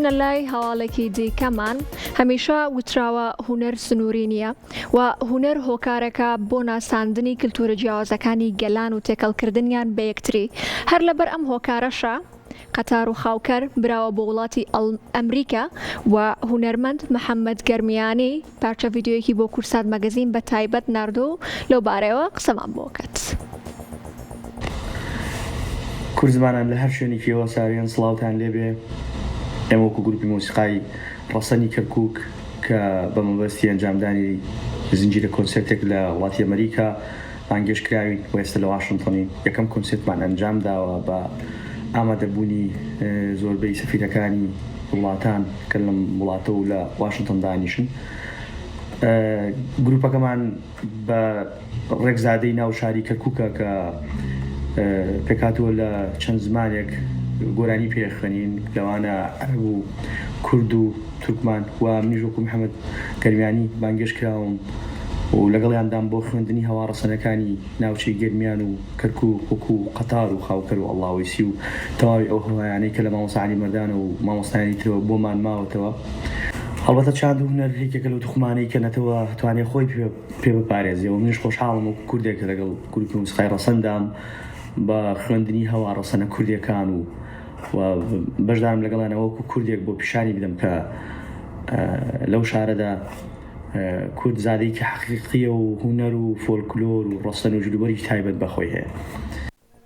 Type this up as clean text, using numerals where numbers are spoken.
چینە لای هەواڵێکی دیکەمان هەمیشە وتراوە هونەر سنووری نییە و هونەر هۆکارەکە بۆ ناساندنی کلتورە جیاوازەکانی گەلان و تێکەڵکردنیان بە یەکتری. هەر لەبەر ئەم هۆکارەشە قەتار و خاوکەر براوە بۆ وڵاتی ئەمریکا و هونەرمەند محەممەد گەرمیانی پارچە ڤیددیۆیەکی بۆ کورسات مەگەزین بە تایبەت ناردۆ و لەو بارەوە قسەمان بۆکات. کورزمانان لە هەر شوێنێکیەوە ساویان سڵاوتان لێبێ. ئێمە وەکو گروپی مۆسیقای ڕەسەنی کەرکووک کە بە مەبەستی ئەنجامدانی زنجیرە کۆنسێرتێک لە وڵاتی ئەمریکا ئانگێشکراوین و ئێستا لە واشنتنی یەکەم کۆنسێرتمان ئەنجام داوە بە ئامادەبوونی زۆربەی سەفیرەکانی وڵاتان کە لەم وڵاتە و لە واشنتن دانیشن. گروپەکەمان بە ڕێکزادەی ناو شاری کەرکووکە کە پێکاتوە لە چەند زمانێک گۆرانی پێخەنین لەوانە عەرەب و کورد و تورکمان و منیش وەکو محەممەد گەرمیانی بانگێش کراوم و لەگەڵیاندام بۆ خوێندنی هەواڕەسەنەکانی ناوچەی گەرمیان و کەرکووک وەکو قەتار و خاوکەر و ئەڵڵاویسی و تەواوی ئەو هەوایانەی کە لە مامۆستا عەلی مەردانە و مامۆستایانی ترەوە بۆمان ماوەتەوە. هەڵبەتە چاند و هونەر هێکێکە لەو توخمانەی کە نەتەوە توانێت خۆی پێ بپارێزیەوە. منیش خۆشحاڵم وەکو کوردێک لەگەڵ گروپی مۆسیقای ڕەسەندام بە خوێندنی هەواڕەسەنە کوردیەکان و بەشدارم لەگەڵانەوە وەکو کوردێک بۆ پیشانی بدەم کە لەو شارەدا کورد زادەیەکی حەقیقیە و هونەر و فۆلکلۆر و ڕەسەن و جلوبەری تایبەت بەخۆی هەیە.